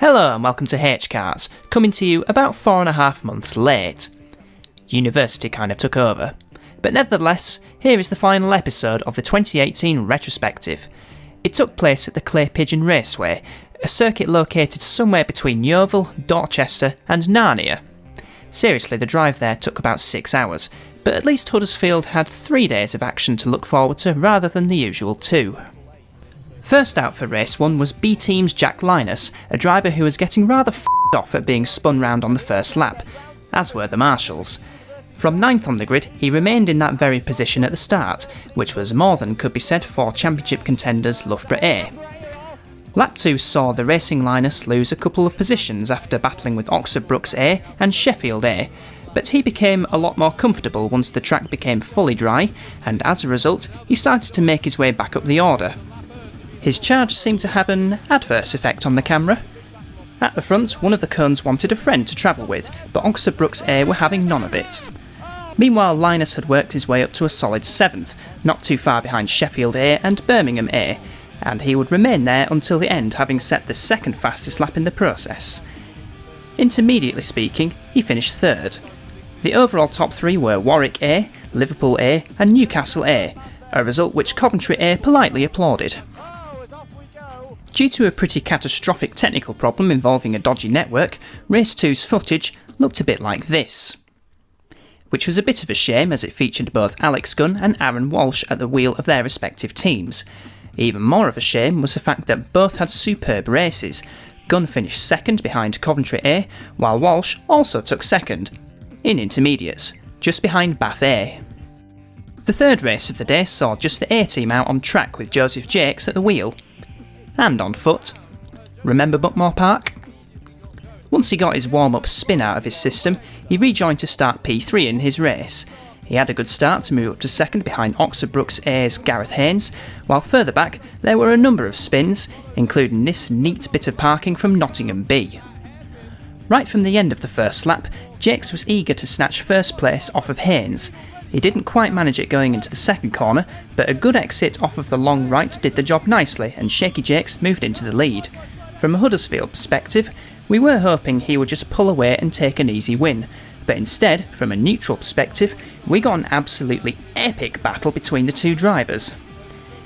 Hello and welcome to H-Karts, coming to you about 4.5 months late. University kind of took over. But nevertheless, here is the final episode of the 2018 Retrospective. It took place at the Clay Pigeon Raceway, a circuit located somewhere between Yeovil, Dorchester and Narnia. Seriously, the drive there took about 6 hours, but at least Huddersfield had 3 days of action to look forward to rather than the usual 2. First out for race 1 was B Team's Jack Linus, a driver who was getting rather f***ed off at being spun round on the first lap, as were the marshals. From 9th on the grid, he remained in that very position at the start, which was more than could be said for championship contenders Loughborough A. Lap 2 saw the racing Linus lose a couple of positions after battling with Oxford Brookes A and Sheffield A, but he became a lot more comfortable once the track became fully dry, and as a result, he started to make his way back up the order. His charge seemed to have an adverse effect on the camera. At the front, one of the cones wanted a friend to travel with, but Oxford Brookes A were having none of it. Meanwhile, Linus had worked his way up to a solid 7th, not too far behind Sheffield A and Birmingham A, and he would remain there until the end, having set the second fastest lap in the process. Intermediately speaking, he finished 3rd. The overall top 3 were Warwick A, Liverpool A and Newcastle A, a result which Coventry A politely applauded. Due to a pretty catastrophic technical problem involving a dodgy network, Race 2's footage looked a bit like this. Which was a bit of a shame as it featured both Alex Gunn and Aaron Walsh at the wheel of their respective teams. Even more of a shame was the fact that both had superb races. Gunn finished 2nd behind Coventry A, while Walsh also took 2nd, in intermediates, just behind Bath A. The third race of the day saw just the A team out on track with Joseph Jakes at the wheel. And on foot. Remember Buckmore Park? Once he got his warm-up spin out of his system, he rejoined to start P3 in his race. He had a good start to move up to 2nd behind Oxford Brookes A's Gareth Haynes, while further back there were a number of spins, including this neat bit of parking from Nottingham B. Right from the end of the first lap, Jakes was eager to snatch first place off of Haynes. He didn't quite manage it going into the second corner, but a good exit off of the long right did the job nicely and Shaky Jakes moved into the lead. From a Huddersfield perspective, we were hoping he would just pull away and take an easy win, but instead, from a neutral perspective, we got an absolutely epic battle between the two drivers.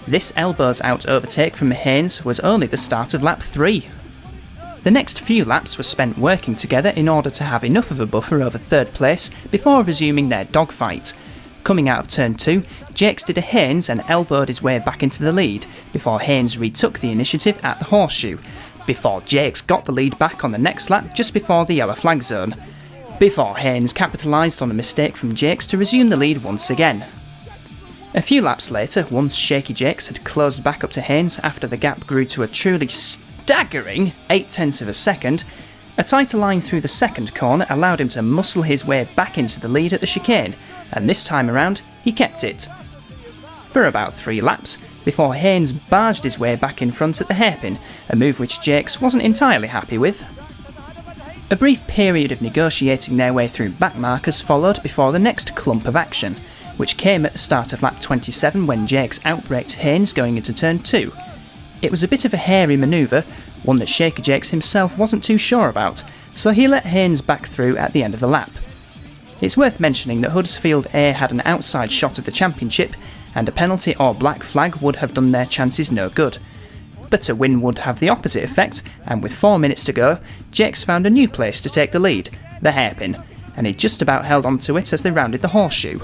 This elbows out overtake from Haynes was only the start of lap 3. The next few laps were spent working together in order to have enough of a buffer over 3rd place before resuming their dogfight. Coming out of turn 2, Jakes did a Haynes and elbowed his way back into the lead, before Haynes retook the initiative at the horseshoe, before Jakes got the lead back on the next lap just before the yellow flag zone, before Haynes capitalised on a mistake from Jakes to resume the lead once again. A few laps later, once Shaky Jakes had closed back up to Haynes after the gap grew to a truly staggering 0.8 of a second, a tighter line through the second corner allowed him to muscle his way back into the lead at the chicane, and this time around, he kept it. For about 3 laps, before Haynes barged his way back in front at the hairpin, a move which Jakes wasn't entirely happy with. A brief period of negotiating their way through backmarkers followed before the next clump of action, which came at the start of lap 27 when Jakes outbraked Haynes going into turn 2. It was a bit of a hairy manoeuvre, one that Shaky Jakes himself wasn't too sure about, so he let Haynes back through at the end of the lap. It's worth mentioning that Huddersfield A had an outside shot of the championship, and a penalty or black flag would have done their chances no good. But a win would have the opposite effect, and with 4 minutes to go, Jakes found a new place to take the lead, the hairpin, and he just about held onto it as they rounded the horseshoe.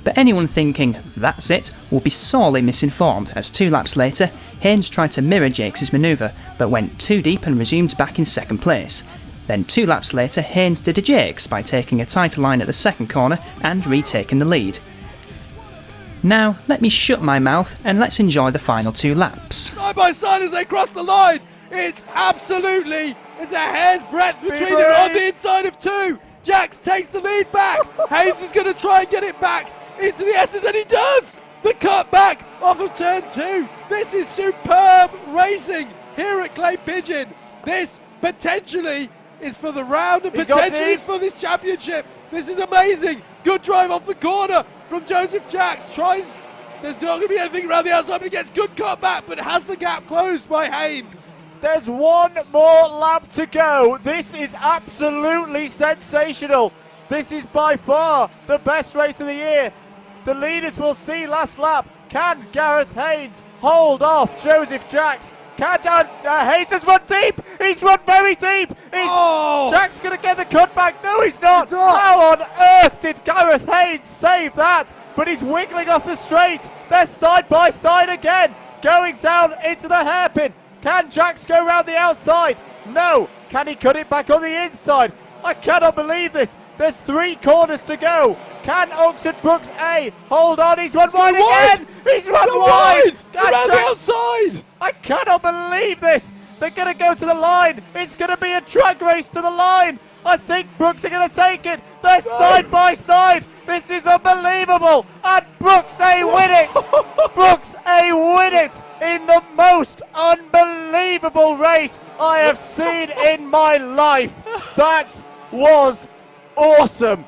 But anyone thinking, that's it, will be sorely misinformed, as 2 laps later, Haynes tried to mirror Jakes' manoeuvre, but went too deep and resumed back in 2nd place. Then 2 laps later, Haynes did a Jakes by taking a tighter line at the second corner and retaking the lead. Now, let me shut my mouth and let's enjoy the final 2 laps. Side by side as they cross the line, it's a hair's breadth between them on the inside of 2. Jakes takes the lead back, Haynes is going to try and get it back into the S's, and he does! The cut back off of turn 2. This is superb racing here at Clay Pigeon. This potentially is for the round and potentially is for this championship. This is amazing. Good drive off the corner from Joseph Jakes. There's not going to be anything around the outside, but he gets good cut back, but has the gap closed by Haynes. There's one more lap to go. This is absolutely sensational. This is by far the best race of the year. The leaders will see last lap. Can Gareth Haynes hold off Joseph Jacks? Can Haynes has run deep. He's run very deep. Jacks going to get the cutback? No, he's not. How on earth did Gareth Haynes save that? But he's wiggling off the straight. They're side by side again, going down into the hairpin. Can Jacks go round the outside? No. Can he cut it back on the inside? I cannot believe this. There's 3 corners to go. Can Oxford Brooks A hold on? He's run wide again. He's run wide. Around the outside. I cannot believe this. They're going to go to the line. It's going to be a drag race to the line. I think Brooks are going to take it. They're side by side. This is unbelievable. And Brooks A win it. Brooks A win it in the most unbelievable race I have seen in my life. That was awesome.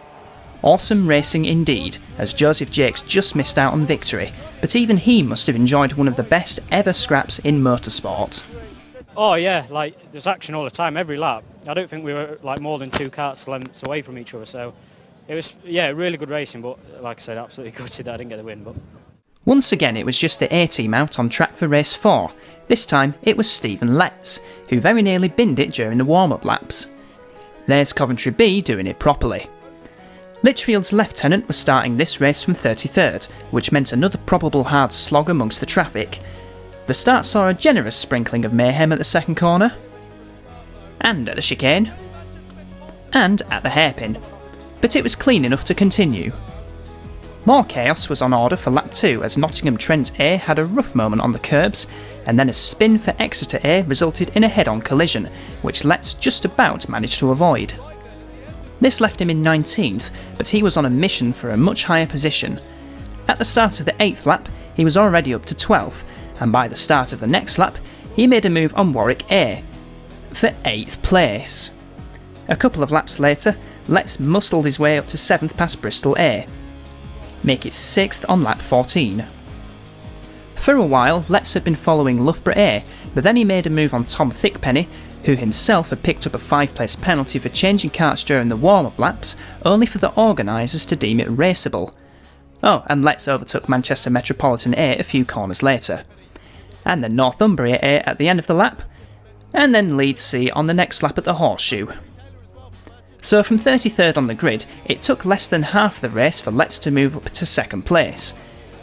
Awesome racing indeed, as Joseph Jacks just missed out on victory, but even he must have enjoyed one of the best ever scraps in motorsport. Oh yeah, like there's action all the time, every lap. I don't think we were like more than 2 karts lengths away from each other, so it was, yeah, really good racing, but like I said, absolutely gutted that I didn't get the win. But once again it was just the A team out on track for race 4. This time it was Stephen Letts, who very nearly binned it during the warm-up laps. There's Coventry B doing it properly. Lichfield's Lieutenant was starting this race from 33rd, which meant another probable hard slog amongst the traffic. The start saw a generous sprinkling of mayhem at the second corner, and at the chicane, and at the hairpin, but it was clean enough to continue. More chaos was on order for lap 2 as Nottingham Trent A had a rough moment on the curbs, and then a spin for Exeter A resulted in a head-on collision, which Letts just about managed to avoid. This left him in 19th, but he was on a mission for a much higher position. At the start of the 8th lap, he was already up to 12th, and by the start of the next lap, he made a move on Warwick A for 8th place. A couple of laps later, Letts muscled his way up to 7th past Bristol A. Make it 6th on lap 14. For a while, Letts had been following Loughborough A, but then he made a move on Tom Thickpenny, who himself had picked up a 5-place penalty for changing karts during the warm-up laps, only for the organisers to deem it raceable. Oh, and Letts overtook Manchester Metropolitan A a few corners later. And then Northumbria A at the end of the lap, and then Leeds C on the next lap at the Horseshoe. So from 33rd on the grid, it took less than half the race for Letts to move up to 2nd place.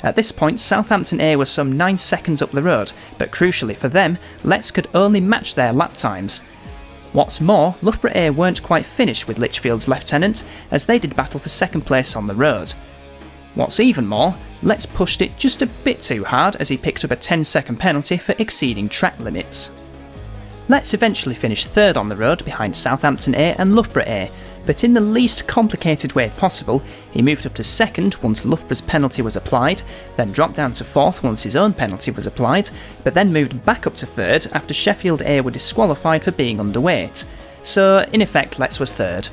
At this point, Southampton A was some 9 seconds up the road, but crucially for them, Letts could only match their lap times. What's more, Loughborough A weren't quite finished with Lichfield's Lieutenant, as they did battle for 2nd place on the road. What's even more, Letts pushed it just a bit too hard as he picked up a 10-second penalty for exceeding track limits. Letts eventually finished 3rd on the road behind Southampton A and Loughborough A, but in the least complicated way possible, he moved up to 2nd once Loughborough's penalty was applied, then dropped down to 4th once his own penalty was applied, but then moved back up to 3rd after Sheffield A were disqualified for being underweight. So in effect, Letts was 3rd.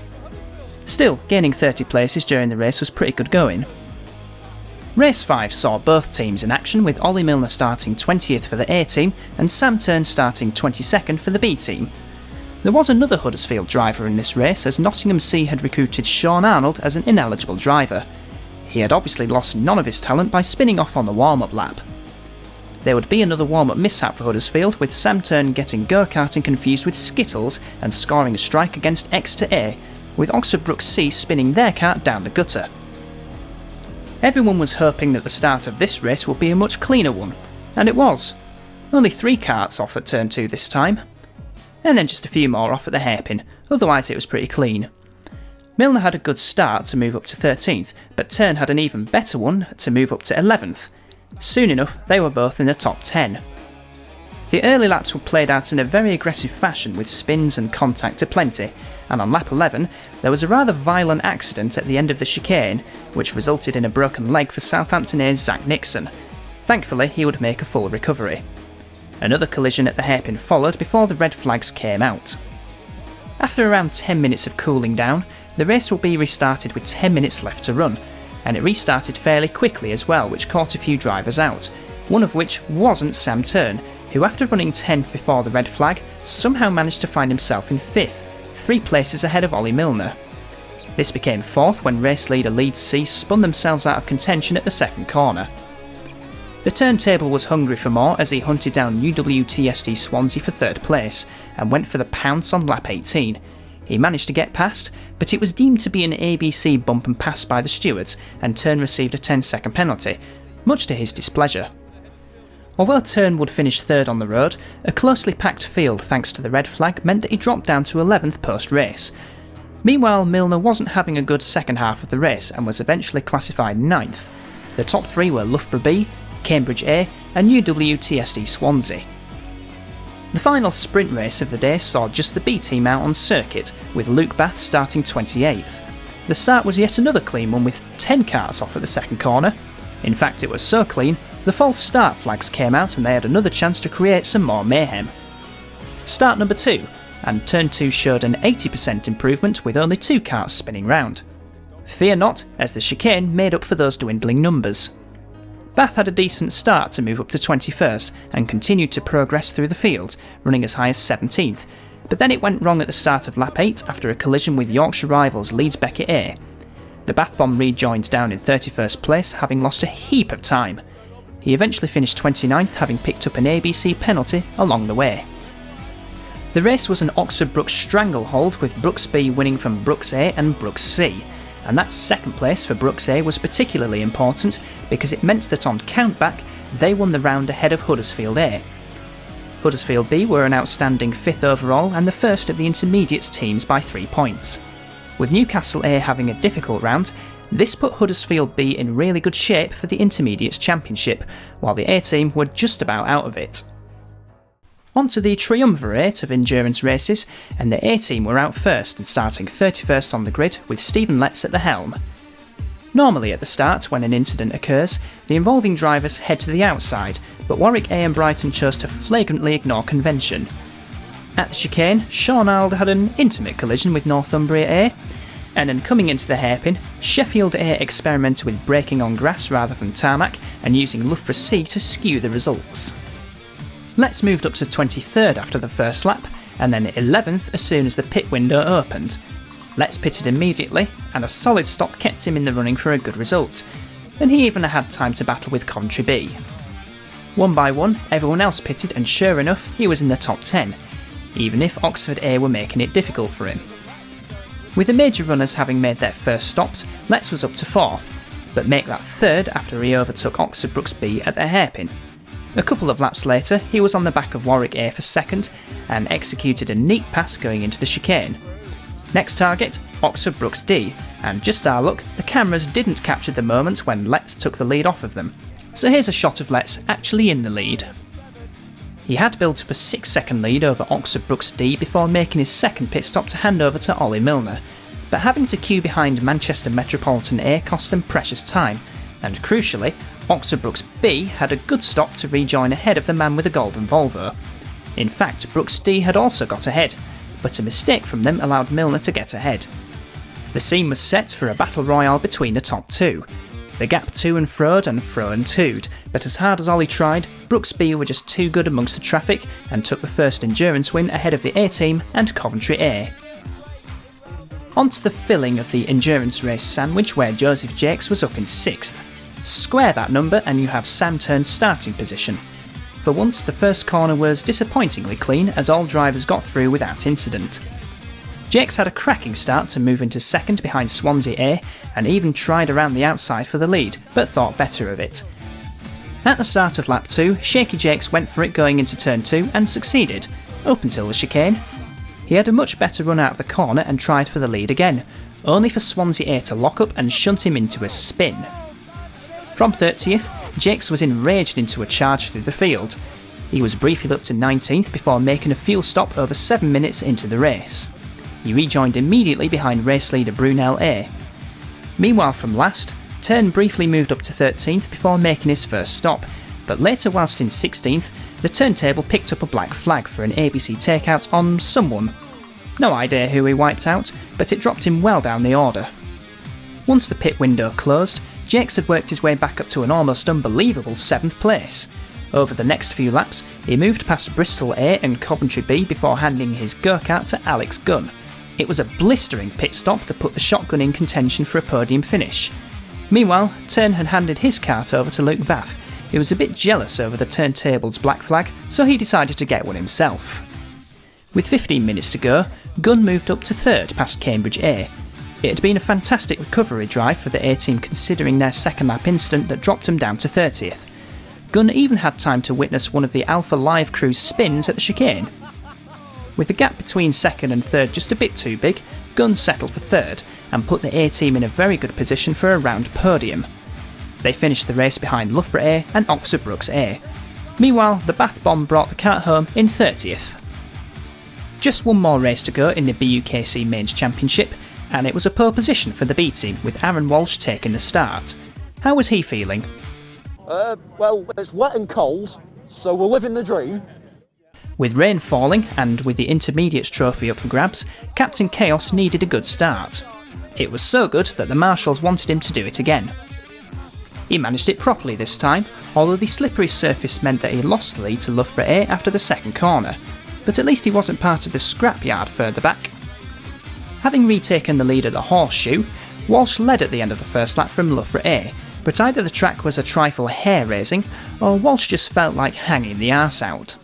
Still, gaining 30 places during the race was pretty good going. Race 5 saw both teams in action, with Ollie Milner starting 20th for the A team and Sam Turn starting 22nd for the B team. There was another Huddersfield driver in this race, as Nottingham C had recruited Sean Arnold as an ineligible driver. He had obviously lost none of his talent by spinning off on the warm-up lap. There would be another warm-up mishap for Huddersfield, with Sam Turn getting Go-Karting confused with Skittles and scoring a strike against Exeter A, with Oxford Brook C spinning their kart down the gutter. Everyone was hoping that the start of this race would be a much cleaner one, and it was. Only 3 karts off at turn 2 this time, and then just a few more off at the hairpin, otherwise it was pretty clean. Milner had a good start to move up to 13th, but Turn had an even better one to move up to 11th. Soon enough, they were both in the top 10. The early laps were played out in a very aggressive fashion with spins and contact aplenty, and on lap 11 there was a rather violent accident at the end of the chicane, which resulted in a broken leg for Southampton A's Zach Nixon. Thankfully, he would make a full recovery. Another collision at the hairpin followed before the red flags came out. After around 10 minutes of cooling down, the race will be restarted with 10 minutes left to run, and it restarted fairly quickly as well, which caught a few drivers out, one of which wasn't Sam Turn, who after running 10th before the red flag, somehow managed to find himself in 5th, 3 places ahead of Ollie Milner. This became 4th when race leader Leeds C spun themselves out of contention at the second corner. The turntable was hungry for more as he hunted down UWTSD Swansea for 3rd place and went for the pounce on lap 18. He managed to get past, but it was deemed to be an ABC bump and pass by the stewards, and Turn received a 10-second penalty, much to his displeasure. Although Turn would finish 3rd on the road, a closely packed field thanks to the red flag meant that he dropped down to 11th post-race. Meanwhile, Milner wasn't having a good second half of the race and was eventually classified 9th. The top 3 were Loughborough B, Cambridge A and UWTSD Swansea. The final sprint race of the day saw just the B team out on circuit, with Luke Bath starting 28th. The start was yet another clean one with 10 karts off at the second corner. In fact, it was so clean, the false start flags came out and they had another chance to create some more mayhem. Start number 2, and turn 2 showed an 80% improvement with only 2 karts spinning round. Fear not, as the chicane made up for those dwindling numbers. Bath had a decent start to move up to 21st and continued to progress through the field, running as high as 17th, but then it went wrong at the start of lap 8 after a collision with Yorkshire rivals Leeds Beckett A. The Bath bomb rejoined down in 31st place, having lost a heap of time. He eventually finished 29th, having picked up an ABC penalty along the way. The race was an Oxford Brookes stranglehold, with Brookes B winning from Brookes A and Brookes C. And that second place for Brookes A was particularly important because it meant that on countback they won the round ahead of Huddersfield A. Huddersfield B were an outstanding 5th overall and the first of the intermediates teams by 3 points. With Newcastle A having a difficult round, this put Huddersfield B in really good shape for the intermediates championship, while the A team were just about out of it. On to the triumvirate of endurance races, and the A team were out first and starting 31st on the grid with Stephen Letts at the helm. Normally at the start, when an incident occurs, the involving drivers head to the outside, but Warwick A and Brighton chose to flagrantly ignore convention. At the chicane, Sean Arld had an intimate collision with Northumbria A, and then coming into the hairpin, Sheffield A experimented with braking on grass rather than tarmac and using Loughborough C to skew the results. Letts moved up to 23rd after the first lap, and then 11th as soon as the pit window opened. Letts pitted immediately, and a solid stop kept him in the running for a good result, and he even had time to battle with Coventry B. One by one, everyone else pitted, and sure enough, he was in the top 10, even if Oxford A were making it difficult for him. With the major runners having made their first stops, Letts was up to 4th, but make that 3rd after he overtook Oxford Brookes B at the hairpin. A couple of laps later, he was on the back of Warwick A for 2nd, and executed a neat pass going into the chicane. Next target, Oxford Brookes D, and just our luck, the cameras didn't capture the moment when Letts took the lead off of them. So here's a shot of Letts actually in the lead. He had built up a 6-second lead over Oxford Brookes D before making his second pit stop to hand over to Ollie Milner, but having to queue behind Manchester Metropolitan A cost them precious time, and crucially, Oxford Brookes B had a good stop to rejoin ahead of the man with the golden Volvo. In fact, Brookes D had also got ahead, but a mistake from them allowed Milner to get ahead. The scene was set for a battle royale between the top 2. The gap to and froed and fro and toed, but as hard as Ollie tried, Brookes B were just too good amongst the traffic and took the first endurance win ahead of the A team and Coventry A. On to the filling of the endurance race sandwich, where Joseph Jakes was up in 6th. Square that number and you have Sam Turn's starting position. For once, the first corner was disappointingly clean as all drivers got through without incident. Jakes had a cracking start to move into 2nd behind Swansea A and even tried around the outside for the lead, but thought better of it. At the start of lap 2, Shaky Jakes went for it going into turn 2 and succeeded, up until the chicane. He had a much better run out of the corner and tried for the lead again, only for Swansea A to lock up and shunt him into a spin. From 30th, Jakes was enraged into a charge through the field. He was briefly up to 19th before making a fuel stop over 7 minutes into the race. He rejoined immediately behind race leader Brunel A. Meanwhile from last, Turn briefly moved up to 13th before making his first stop, but later whilst in 16th, the turntable picked up a black flag for an ABC takeout on someone. No idea who he wiped out, but it dropped him well down the order. Once the pit window closed, Jakes had worked his way back up to an almost unbelievable 7th place. Over the next few laps, he moved past Bristol A and Coventry B before handing his Go-Kart to Alex Gunn. It was a blistering pit stop that put the shotgun in contention for a podium finish. Meanwhile, Turn had handed his kart over to Luke Bath, who was a bit jealous over the turntable's black flag, so he decided to get one himself. With 15 minutes to go, Gunn moved up to third past Cambridge A. It had been a fantastic recovery drive for the A team considering their second lap incident that dropped them down to 30th. Gunn even had time to witness one of the Alpha Live crew's spins at the chicane. With the gap between second and third just a bit too big, Gunn settled for third and put the A team in a very good position for a round podium. They finished the race behind Loughborough A and Oxford Brookes A. Meanwhile, the Bath Bomb brought the kart home in 30th. Just one more race to go in the BUKC Mains Championship, and it was a pole position for the B team with Aaron Walsh taking the start. How was he feeling? Well, it's wet and cold, so we're living the dream. With rain falling and with the Intermediates trophy up for grabs, Captain Chaos needed a good start. It was so good that the marshals wanted him to do it again. He managed it properly this time, although the slippery surface meant that he lost the lead to Loughborough A after the second corner, but at least he wasn't part of the scrapyard further back. Having retaken the lead at the Horseshoe, Walsh led at the end of the first lap from Loughborough A, but either the track was a trifle hair-raising, or Walsh just felt like hanging the arse out.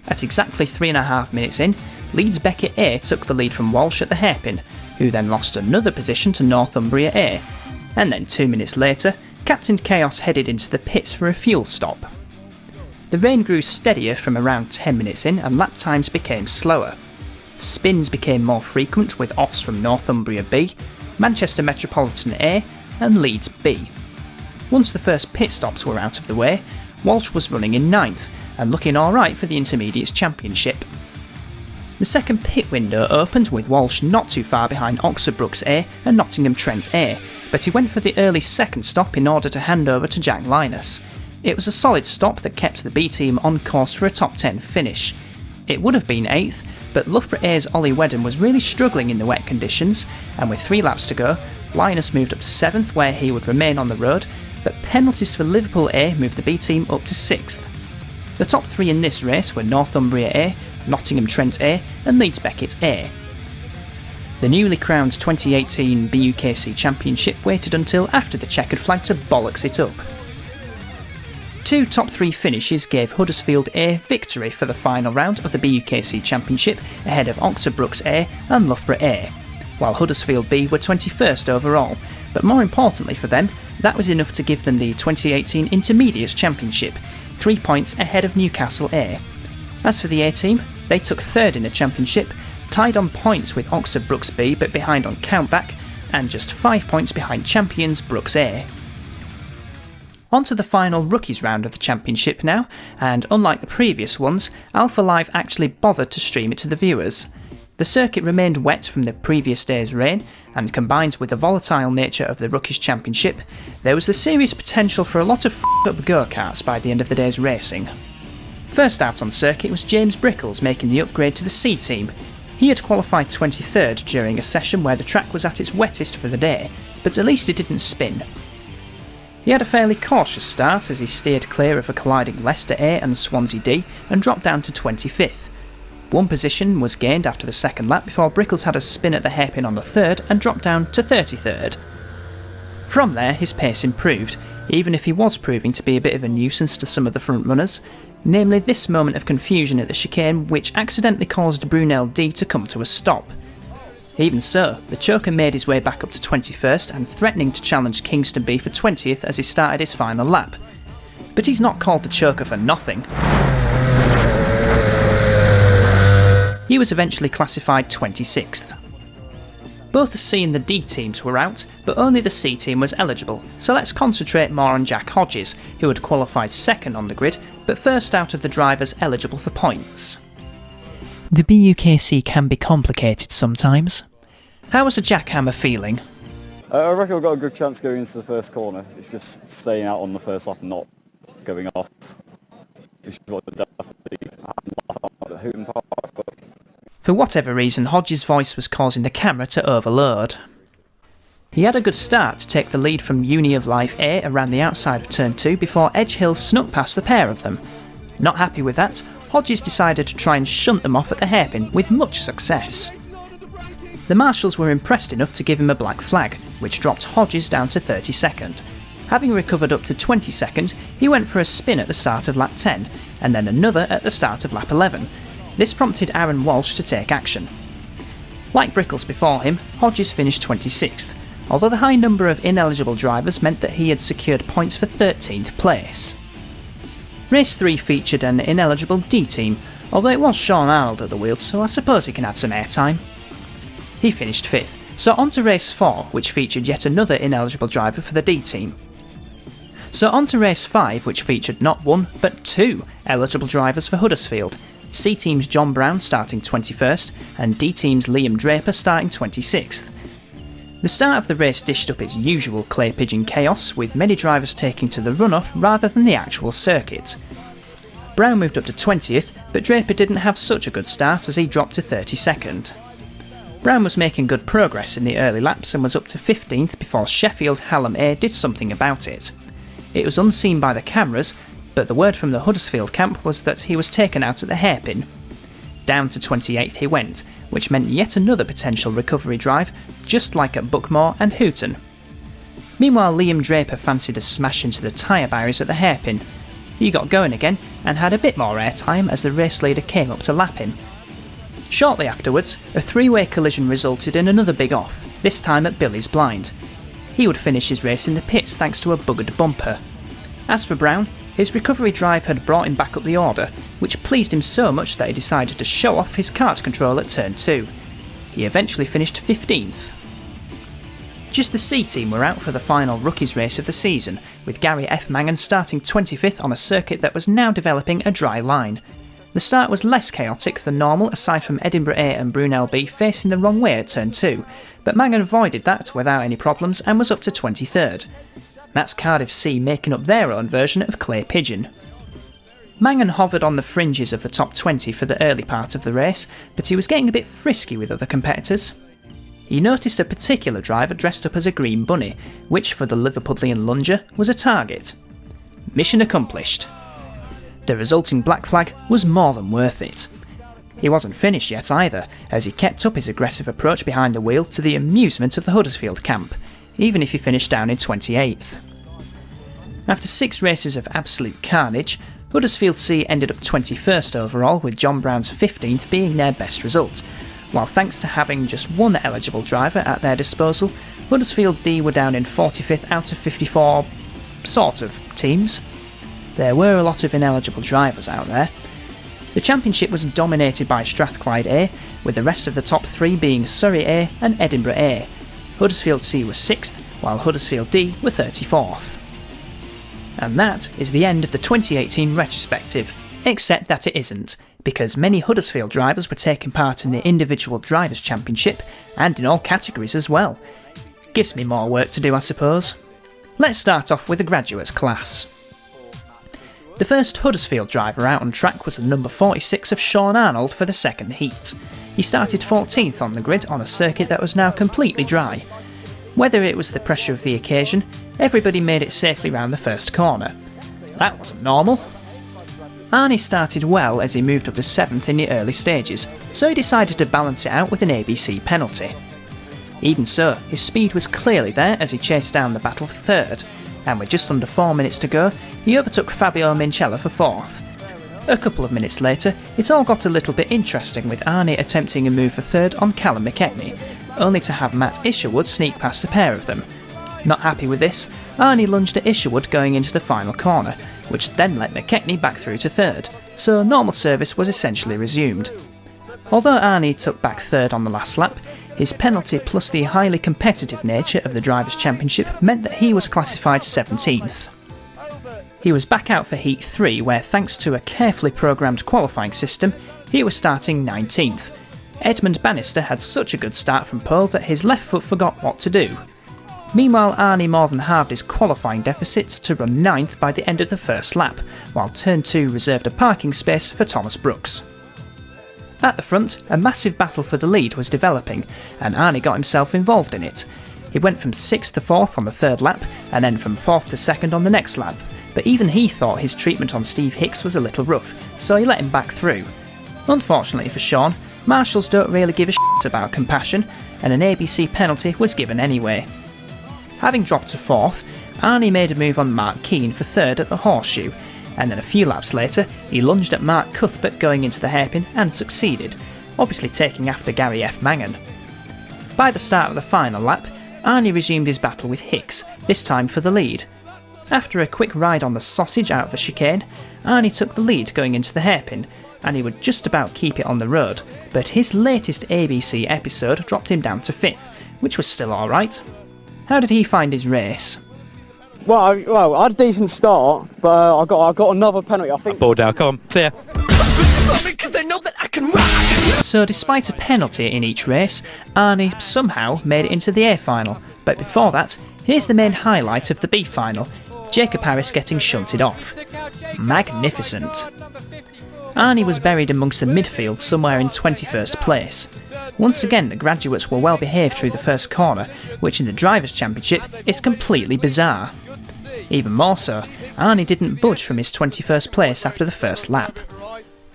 At exactly 3.5 minutes in, Leeds Beckett A took the lead from Walsh at the hairpin, who then lost another position to Northumbria A, and then 2 minutes later, Captain Chaos headed into the pits for a fuel stop. The rain grew steadier from around 10 minutes in and lap times became slower. Spins became more frequent with offs from Northumbria B, Manchester Metropolitan A and Leeds B. Once the first pit stops were out of the way, Walsh was running in 9th and looking alright for the Intermediates Championship. The second pit window opened with Walsh not too far behind Oxford Brookes A and Nottingham Trent A, but he went for the early second stop in order to hand over to Jack Linus. It was a solid stop that kept the B team on course for a top 10 finish. It would have been 8th, but Loughborough A's Ollie Wedden was really struggling in the wet conditions, and with 3 laps to go, Linus moved up to 7th where he would remain on the road, but penalties for Liverpool A moved the B team up to 6th. The top 3 in this race were Northumbria A, Nottingham Trent A and Leeds Beckett A. The newly crowned 2018 BUKC Championship waited until after the checkered flag to bollocks it up. 2 top 3 finishes gave Huddersfield A victory for the final round of the BUKC Championship ahead of Oxford Brookes A and Loughborough A, while Huddersfield B were 21st overall, but more importantly for them, that was enough to give them the 2018 Intermediates Championship, 3 points ahead of Newcastle A. As for the A team, they took 3rd in the championship, tied on points with Oxford Brookes B but behind on countback, and just 5 points behind champions Brookes A. On to the final rookies round of the championship now, and unlike the previous ones, Alpha Live actually bothered to stream it to the viewers. The circuit remained wet from the previous day's rain, and combined with the volatile nature of the Rookies Championship, there was the serious potential for a lot of f***ed up go-karts by the end of the day's racing. First out on circuit was James Brickles making the upgrade to the C team. He had qualified 23rd during a session where the track was at its wettest for the day, but at least it didn't spin. He had a fairly cautious start as he steered clear of a colliding Leicester A and Swansea D and dropped down to 25th. 1 position was gained after the second lap before Brickles had a spin at the hairpin on the third and dropped down to 33rd. From there his pace improved, even if he was proving to be a bit of a nuisance to some of the front runners, namely this moment of confusion at the chicane which accidentally caused Brunel D to come to a stop. Even so, the choker made his way back up to 21st and threatening to challenge Kingston B for 20th as he started his final lap. But he's not called the choker for nothing. He was eventually classified 26th. Both the C and the D teams were out, but only the C team was eligible, so let's concentrate more on Jack Hodges, who had qualified 2nd on the grid, but first out of the drivers eligible for points. The BUKC can be complicated sometimes. How was the jackhammer feeling? I reckon I've got a good chance going into the first corner. It's just staying out on the first lap and not going off. Which is what definitely happened last time at Hooton Park. For whatever reason, Hodges' voice was causing the camera to overload. He had a good start to take the lead from Uni of Life A around the outside of turn 2 before Edge Hill snuck past the pair of them. Not happy with that, Hodges decided to try and shunt them off at the hairpin with much success. The marshals were impressed enough to give him a black flag, which dropped Hodges down to 32nd. Having recovered up to 22nd, he went for a spin at the start of lap 10, and then another at the start of lap 11. This prompted Aaron Walsh to take action. Like Brickles before him, Hodges finished 26th, although the high number of ineligible drivers meant that he had secured points for 13th place. Race 3 featured an ineligible D team, although it was Sean Arnold at the wheel, so I suppose he can have some airtime. He finished 5th, so on to race 4, which featured yet another ineligible driver for the D team. So on to race 5, which featured not one, but 2 eligible drivers for Huddersfield. C team's John Brown starting 21st, and D team's Liam Draper starting 26th. The start of the race dished up its usual clay pigeon chaos, with many drivers taking to the runoff rather than the actual circuit. Brown moved up to 20th, but Draper didn't have such a good start as he dropped to 32nd. Brown was making good progress in the early laps and was up to 15th before Sheffield Hallam A did something about it. It was unseen by the cameras, but the word from the Huddersfield camp was that he was taken out at the hairpin. Down to 28th he went, which meant yet another potential recovery drive, just like at Buckmore and Hooton. Meanwhile, Liam Draper fancied a smash into the tyre barriers at the hairpin. He got going again and had a bit more airtime as the race leader came up to lap him. Shortly afterwards, a three-way collision resulted in another big off, this time at Billy's blind. He would finish his race in the pits thanks to a buggered bumper. As for Brown, his recovery drive had brought him back up the order, which pleased him so much that he decided to show off his kart control at turn 2. He eventually finished 15th. Just the C team were out for the final rookies race of the season, with Gary F. Mangan starting 25th on a circuit that was now developing a dry line. The start was less chaotic than normal aside from Edinburgh A and Brunel B facing the wrong way at turn 2, but Mangan avoided that without any problems and was up to 23rd. That's Cardiff C making up their own version of Clay Pigeon. Mangan hovered on the fringes of the top 20 for the early part of the race, but he was getting a bit frisky with other competitors. He noticed a particular driver dressed up as a green bunny, which for the Liverpudlian lunger was a target. Mission accomplished. The resulting black flag was more than worth it. He wasn't finished yet either, as he kept up his aggressive approach behind the wheel to the amusement of the Huddersfield camp, even if he finished down in 28th. After 6 races of absolute carnage, Huddersfield C ended up 21st overall, with John Brown's 15th being their best result, while thanks to having just one eligible driver at their disposal, Huddersfield D were down in 45th out of 54 sort of teams. There were a lot of ineligible drivers out there. The championship was dominated by Strathclyde A, with the rest of the top 3 being Surrey A and Edinburgh A. Huddersfield C was 6th, while Huddersfield D were 34th. And that is the end of the 2018 retrospective, except that it isn't, because many Huddersfield drivers were taking part in the Individual Drivers' Championship, and in all categories as well. Gives me more work to do, I suppose. Let's start off with the graduates class. The first Huddersfield driver out on track was the number 46 of Sean Arnold for the second heat. He started 14th on the grid on a circuit that was now completely dry. Whether it was the pressure of the occasion, everybody made it safely round the first corner. That wasn't normal. Arnie started well as he moved up to 7th in the early stages, so he decided to balance it out with an ABC penalty. Even so, his speed was clearly there as he chased down the battle for 3rd, and with just under 4 minutes to go, he overtook Fabio Minchella for 4th. A couple of minutes later, it all got a little bit interesting with Arnie attempting a move for 3rd on Callum McKechnie, only to have Matt Isherwood sneak past the pair of them. Not happy with this, Arnie lunged at Isherwood going into the final corner, which then let McKechnie back through to 3rd, so normal service was essentially resumed. Although Arnie took back 3rd on the last lap, his penalty plus the highly competitive nature of the Drivers' Championship meant that he was classified 17th. He was back out for Heat 3 where, thanks to a carefully programmed qualifying system, he was starting 19th. Edmund Bannister had such a good start from pole that his left foot forgot what to do. Meanwhile, Arnie more than halved his qualifying deficits to run 9th by the end of the first lap, while turn 2 reserved a parking space for Thomas Brooks. At the front, a massive battle for the lead was developing, and Arnie got himself involved in it. He went from 6th to 4th on the 3rd lap, and then from 4th to 2nd on the next lap, but even he thought his treatment on Steve Hicks was a little rough, so he let him back through. Unfortunately for Sean, marshals don't really give a shit about compassion, and an ABC penalty was given anyway. Having dropped to 4th, Arnie made a move on Mark Keane for 3rd at the Horseshoe, and then a few laps later he lunged at Mark Cuthbert going into the hairpin and succeeded, obviously taking after Gary F. Mangan. By the start of the final lap, Arnie resumed his battle with Hicks, this time for the lead. After a quick ride on the sausage out of the chicane, Arnie took the lead going into the hairpin, and he would just about keep it on the road, but his latest ABC episode dropped him down to 5th, which was still alright. How did he find his race? Well, I had a decent start, but I got another penalty, I think. Ball down, come on, see ya. So despite a penalty in each race, Arnie somehow made it into the A final, but before that, here's the main highlight of the B final, Jacob Harris getting shunted off. Magnificent. Arnie was buried amongst the midfield somewhere in 21st place. Once again, the graduates were well behaved through the first corner, which in the Drivers' Championship is completely bizarre. Even more so, Arnie didn't budge from his 21st place after the first lap.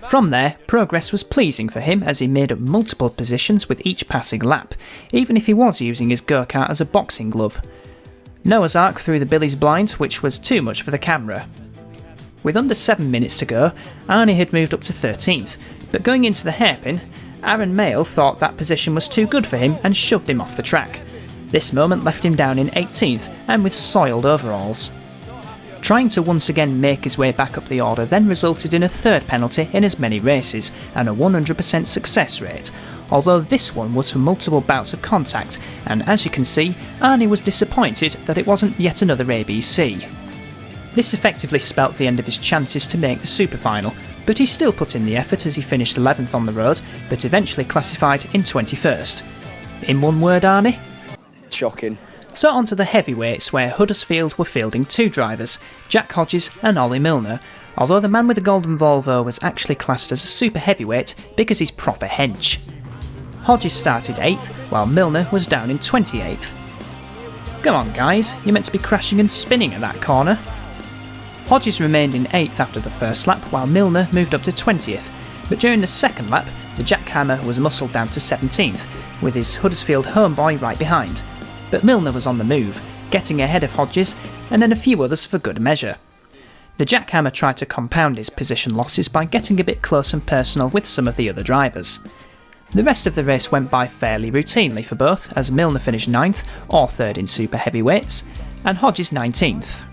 From there, progress was pleasing for him as he made up multiple positions with each passing lap, even if he was using his go-kart as a boxing glove. Noah's Ark through the Billy's blind, which was too much for the camera. With under 7 minutes to go, Arnie had moved up to 13th, but going into the hairpin, Aaron Mayle thought that position was too good for him and shoved him off the track. This moment left him down in 18th and with soiled overalls. Trying to once again make his way back up the order then resulted in a 3rd penalty in as many races and a 100% success rate, although this one was for multiple bouts of contact, and as you can see, Arnie was disappointed that it wasn't yet another ABC. This effectively spelt the end of his chances to make the super final, but he still put in the effort as he finished 11th on the road, but eventually classified in 21st. In one word, Arnie? Shocking. So on to the heavyweights, where Huddersfield were fielding 2 drivers, Jack Hodges and Ollie Milner, although the man with the golden Volvo was actually classed as a super heavyweight because he's proper hench. Hodges started 8th, while Milner was down in 28th. Come on guys, you're meant to be crashing and spinning at that corner. Hodges remained in 8th after the first lap, while Milner moved up to 20th, but during the second lap, the jackhammer was muscled down to 17th, with his Huddersfield homeboy right behind. But Milner was on the move, getting ahead of Hodges and then a few others for good measure. The jackhammer tried to compound his position losses by getting a bit close and personal with some of the other drivers. The rest of the race went by fairly routinely for both, as Milner finished 9th or 3rd in super heavyweights, and Hodges 19th.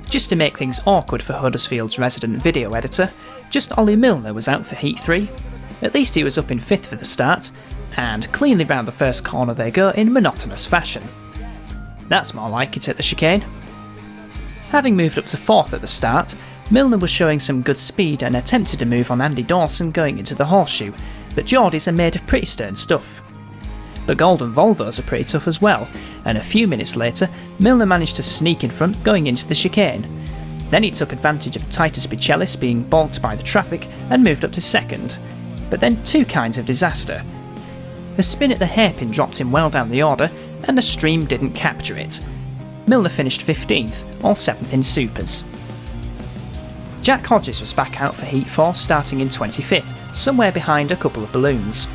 Just to make things awkward for Huddersfield's resident video editor, just Ollie Milner was out for Heat 3. At least he was up in 5th for the start, and cleanly round the first corner they go in monotonous fashion. That's more like it at the chicane. Having moved up to 4th at the start, Milner was showing some good speed and attempted to move on Andy Dawson going into the Horseshoe, but Geordies are made of pretty stern stuff. The golden Volvos are pretty tough as well, and a few minutes later, Milner managed to sneak in front going into the chicane. Then he took advantage of Titus Bichelis being balked by the traffic and moved up to 2nd. But then 2 kinds of disaster. A spin at the hairpin dropped him well down the order, and the stream didn't capture it. Milner finished 15th, or 7th in supers. Jack Hodges was back out for Heat 4 starting in 25th, somewhere behind a couple of balloons.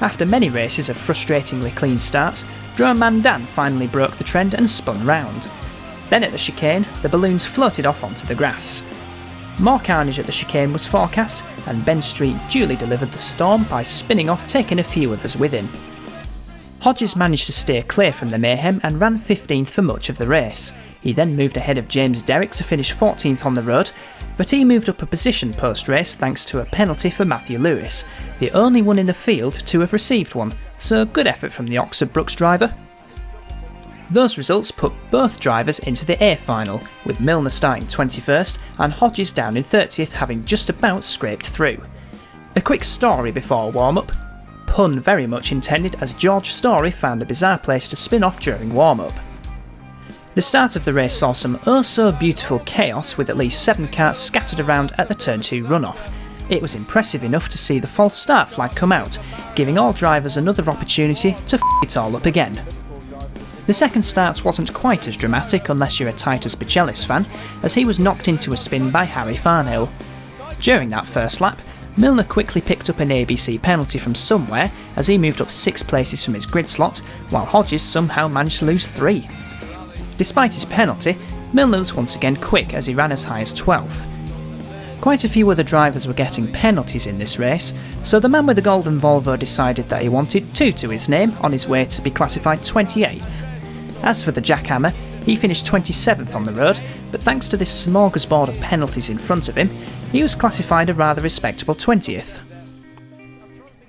After many races of frustratingly clean starts, drone man Dan finally broke the trend and spun round. Then at the chicane, the balloons floated off onto the grass. More carnage at the chicane was forecast, and Ben Street duly delivered the storm by spinning off, taking a few others with him. Hodges managed to steer clear from the mayhem and ran 15th for much of the race. He then moved ahead of James Derrick to finish 14th on the road, but he moved up a position post-race thanks to a penalty for Matthew Lewis, the only one in the field to have received one, so good effort from the Oxford Brooks driver. Those results put both drivers into the A final, with Milner starting 21st and Hodges down in 30th, having just about scraped through. A quick story before warm-up. Pun very much intended, as George Story found a bizarre place to spin off during warm-up. The start of the race saw some oh so beautiful chaos, with at least 7 karts scattered around at the Turn 2 runoff. It was impressive enough to see the false start flag come out, giving all drivers another opportunity to f*** it all up again. The second start wasn't quite as dramatic unless you're a Titus Bichelis fan, as he was knocked into a spin by Harry Farnhill. During that first lap, Milner quickly picked up an ABC penalty from somewhere as he moved up 6 places from his grid slot, while Hodges somehow managed to lose 3. Despite his penalty, Milner was once again quick as he ran as high as 12th. Quite a few other drivers were getting penalties in this race, so the man with the golden Volvo decided that he wanted 2 to his name on his way to be classified 28th. As for the jackhammer, he finished 27th on the road, but thanks to this smorgasbord of penalties in front of him, he was classified a rather respectable 20th.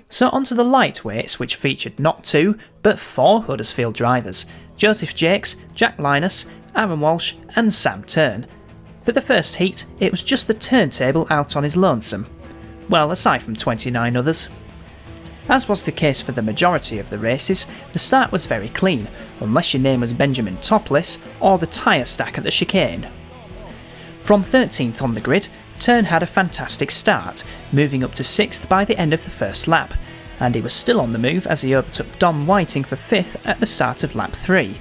So onto the lightweights, which featured not 2, but 4 Huddersfield drivers: Joseph Jakes, Jack Linus, Aaron Walsh and Sam Tern. For the first heat, it was just the turntable out on his lonesome. Well, aside from 29 others. As was the case for the majority of the races, the start was very clean, unless your name was Benjamin Topless or the tyre stack at the chicane. From 13th on the grid, Tern had a fantastic start, moving up to 6th by the end of the first lap, and he was still on the move as he overtook Dom Whiting for 5th at the start of lap 3.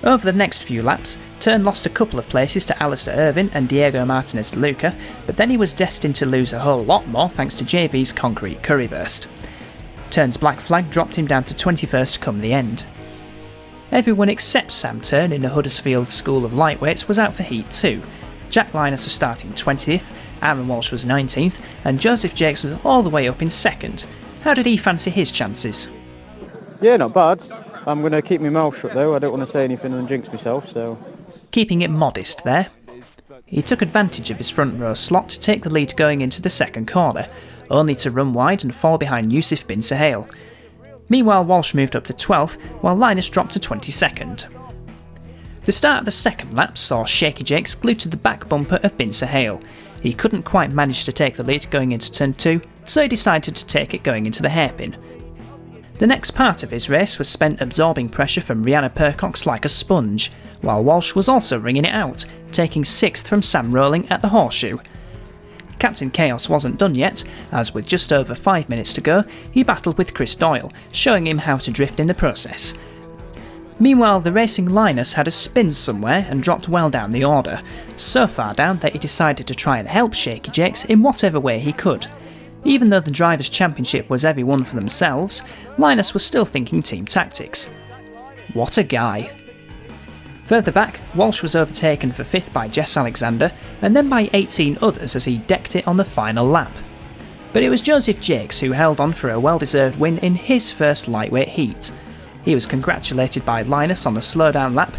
Over the next few laps, Tern lost a couple of places to Alistair Irvine and Diego Martinez de Luca, but then he was destined to lose a whole lot more thanks to JV's concrete curryburst. Tern's black flag dropped him down to 21st come the end. Everyone except Sam Tern in the Huddersfield School of Lightweights was out for Heat 2. Jack Linus was starting 20th, Aaron Walsh was 19th, and Joseph Jakes was all the way up in 2nd. How did he fancy his chances? Yeah, not bad. I'm going to keep my mouth shut though, I don't want to say anything and jinx myself, so... Keeping it modest there. He took advantage of his front row slot to take the lead going into the second corner, only to run wide and fall behind Yusuf bin Suhail. Meanwhile, Walsh moved up to 12th, while Linus dropped to 22nd. The start of the second lap saw Shaky Jakes glued to the back bumper of bin Suhail. He couldn't quite manage to take the lead going into turn 2, so he decided to take it going into the hairpin. The next part of his race was spent absorbing pressure from Rihanna Percox like a sponge, while Walsh was also wringing it out, taking 6th from Sam Rowling at the Horseshoe. Captain Chaos wasn't done yet, as with just over 5 minutes to go, he battled with Chris Doyle, showing him how to drift in the process. Meanwhile, the racing Linus had a spin somewhere and dropped well down the order, so far down that he decided to try and help Shaky Jakes in whatever way he could. Even though the Drivers' Championship was everyone for themselves, Linus was still thinking team tactics. What a guy. Further back, Walsh was overtaken for 5th by Jess Alexander, and then by 18 others as he decked it on the final lap. But it was Joseph Jakes who held on for a well-deserved win in his first lightweight heat. He was congratulated by Linus on the slowdown lap,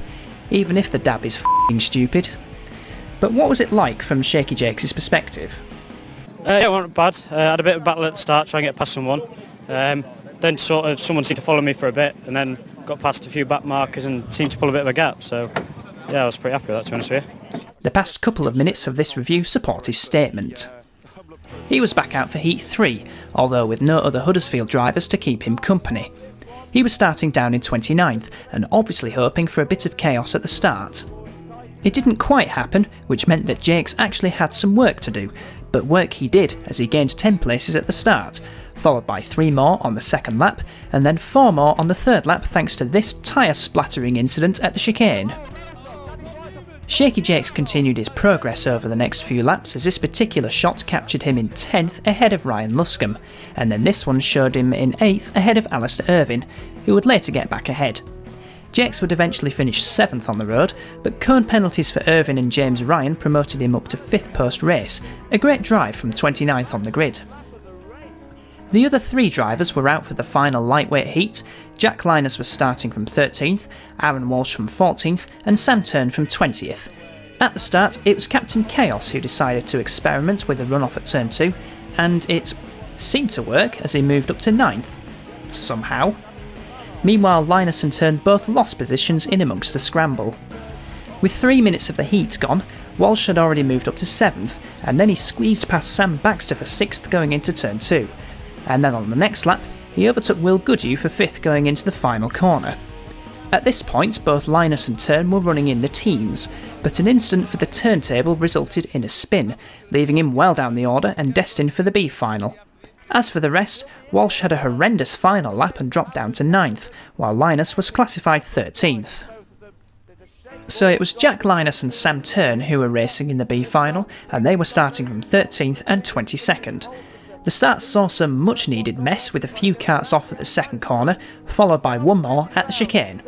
even if the dab is f***ing stupid. But what was it like from Shaky Jakes' perspective? Yeah, it wasn't bad. I had a bit of a battle at the start trying to get past someone. Then sort of someone seemed to follow me for a bit and then got past a few back markers and seemed to pull a bit of a gap. So yeah, I was pretty happy with that, to be honest with you. The past couple of minutes of this review support his statement. He was back out for Heat 3, although with no other Huddersfield drivers to keep him company. He was starting down in 29th and obviously hoping for a bit of chaos at the start. It didn't quite happen, which meant that Jakes actually had some work to do, but work he did as he gained 10 places at the start, followed by 3 more on the second lap, and then 4 more on the third lap thanks to this tyre splattering incident at the chicane. Shaky Jakes continued his progress over the next few laps as this particular shot captured him in 10th ahead of Ryan Luscombe, and then this one showed him in 8th ahead of Alistair Irvine, who would later get back ahead. Jakes would eventually finish 7th on the road, but cone penalties for Irvine and James Ryan promoted him up to 5th post-race, a great drive from 29th on the grid. The other 3 drivers were out for the final lightweight heat. Jack Linus was starting from 13th, Aaron Walsh from 14th and Sam Tern from 20th. At the start, it was Captain Chaos who decided to experiment with a run-off at turn 2, and it seemed to work as he moved up to 9th. Somehow. Meanwhile, Linus and Tern both lost positions in amongst the scramble. With 3 minutes of the heat gone, Walsh had already moved up to 7th, and then he squeezed past Sam Baxter for 6th going into turn 2. And then on the next lap, he overtook Will Goodhue for 5th going into the final corner. At this point, both Linus and Tern were running in the teens, but an incident for the turntable resulted in a spin, leaving him well down the order and destined for the B final. As for the rest, Walsh had a horrendous final lap and dropped down to 9th, while Linus was classified 13th. So it was Jack Linus and Sam Tern who were racing in the B final, and they were starting from 13th and 22nd. The start saw some much needed mess with a few karts off at the second corner, followed by one more at the chicane.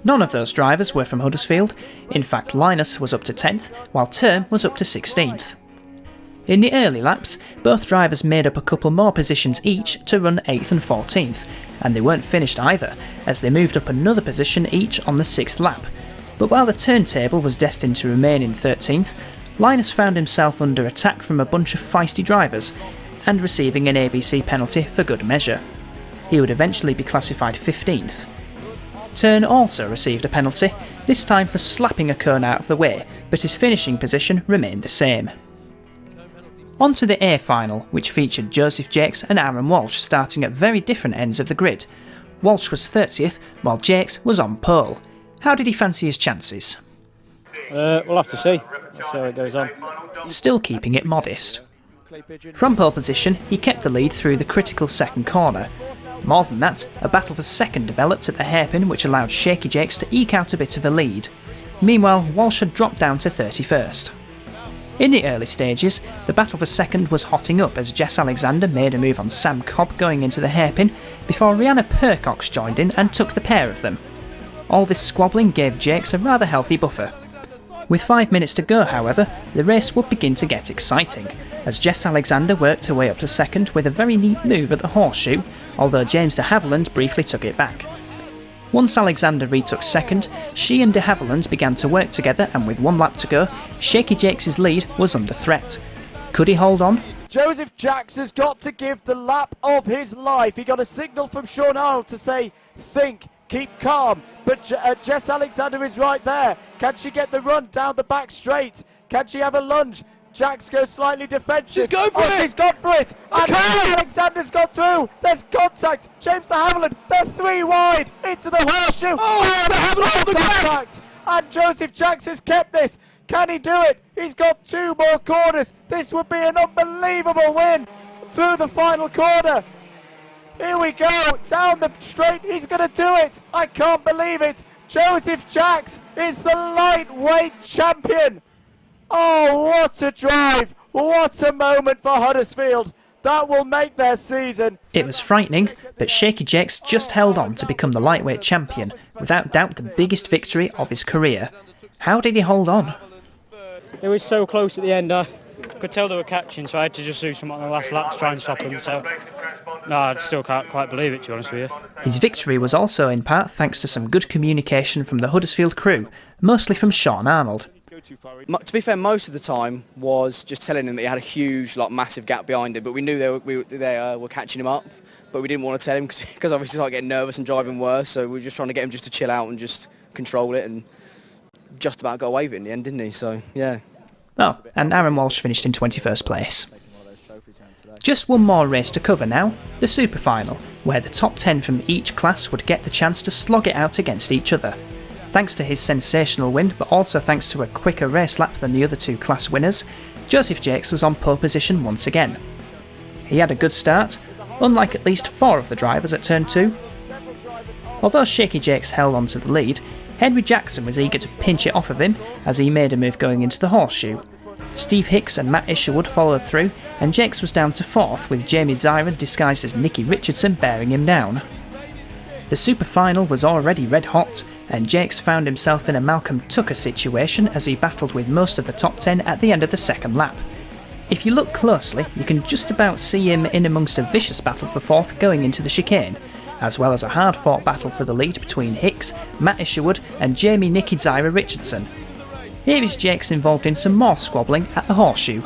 None of those drivers were from Huddersfield. In fact, Linus was up to 10th, while Tern was up to 16th. In the early laps, both drivers made up a couple more positions each to run 8th and 14th, and they weren't finished either, as they moved up another position each on the 6th lap. But while the turntable was destined to remain in 13th, Linus found himself under attack from a bunch of feisty drivers, and receiving an ABC penalty for good measure. He would eventually be classified 15th. Tern also received a penalty, this time for slapping a cone out of the way, but his finishing position remained the same. On to the A final, which featured Joseph Jakes and Aaron Walsh starting at very different ends of the grid. Walsh was 30th, while Jakes was on pole. How did he fancy his chances? We'll have to see. Let's see how it goes on. Still keeping it modest. From pole position, he kept the lead through the critical second corner. More than that, a battle for second developed at the hairpin which allowed Shaky Jakes to eke out a bit of a lead. Meanwhile, Walsh had dropped down to 31st. In the early stages, the battle for second was hotting up as Jess Alexander made a move on Sam Cobb going into the hairpin, before Rihanna Percox joined in and took the pair of them. All this squabbling gave Jakes a rather healthy buffer. With 5 minutes to go, however, the race would begin to get exciting, as Jess Alexander worked her way up to second with a very neat move at the horseshoe, although James de Havilland briefly took it back. Once Alexander retook second, she and de Havilland began to work together, and with 1 lap to go, Shaky Jakes' lead was under threat. Could he hold on? Joseph Jakes has got to give the lap of his life. He got a signal from Sean Arnold to say, think, keep calm. But Jess Alexander is right there. Can she get the run down the back straight? Can she have a lunge? Jakes goes slightly defensive. She's going for it! She's gone for it! And Alexander's got through! There's contact! James de Havilland, they're 3 wide! Into the horseshoe! Oh, de Havilland on the contact! And Joseph Jakes has kept this! Can he do it? He's got 2 more corners! This would be an unbelievable win! Through the final corner! Here we go! Down the straight! He's gonna do it! I can't believe it! Joseph Jakes is the lightweight champion! Oh, what a drive! What a moment for Huddersfield! That will make their season. It was frightening, but Shaky Jakes just held on to become the lightweight champion, without doubt the biggest victory of his career. How did he hold on? It was so close at the end. I could tell they were catching, so I had to just do something on the last lap to try and stop them. So, no, I still can't quite believe it, to be honest with you. His victory was also in part thanks to some good communication from the Huddersfield crew, mostly from Sean Arnold. To be fair, most of the time was just telling him that he had a huge, massive gap behind him, but we knew they were catching him up, but we didn't want to tell him because obviously he's getting nervous and driving worse, so we were just trying to get him just to chill out and just control it, and just about got away with it in the end, didn't he? So, yeah. Oh, and Aaron Walsh finished in 21st place. Just one more race to cover now, the Super Final, where the top 10 from each class would get the chance to slog it out against each other. Thanks to his sensational win, but also thanks to a quicker race lap than the other 2 class winners, Joseph Jakes was on pole position once again. He had a good start, unlike at least 4 of the drivers at turn 2. Although Shaky Jakes held on to the lead, Henry Jackson was eager to pinch it off of him as he made a move going into the horseshoe. Steve Hicks and Matt Isherwood followed through, and Jakes was down to 4th with Jamie Zyron disguised as Nicky Richardson bearing him down. The Super Final was already red hot, and Jakes found himself in a Malcolm Tucker situation as he battled with most of the top 10 at the end of the second lap. If you look closely, you can just about see him in amongst a vicious battle for 4th going into the chicane, as well as a hard-fought battle for the lead between Hicks, Matt Isherwood and Jamie Nicky Zyra Richardson. Here is Jakes involved in some more squabbling at the horseshoe.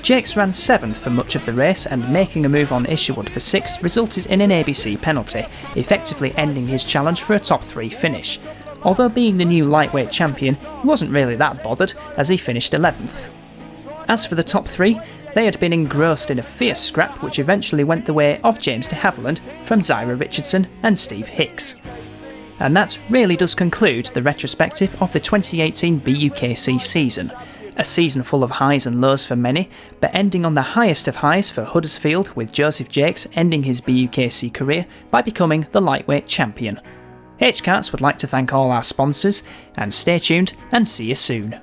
Jakes ran 7th for much of the race, and making a move on Isherwood for 6th resulted in an ABC penalty, effectively ending his challenge for a top 3 finish. Although being the new lightweight champion, he wasn't really that bothered as he finished 11th. As for the top 3, they had been engrossed in a fierce scrap which eventually went the way of James de Havilland from Zyra Richardson and Steve Hicks. And that really does conclude the retrospective of the 2018 BUKC season. A season full of highs and lows for many, but ending on the highest of highs for Huddersfield, with Joseph Jakes ending his BUKC career by becoming the lightweight champion. H-Karts would like to thank all our sponsors, and stay tuned and see you soon.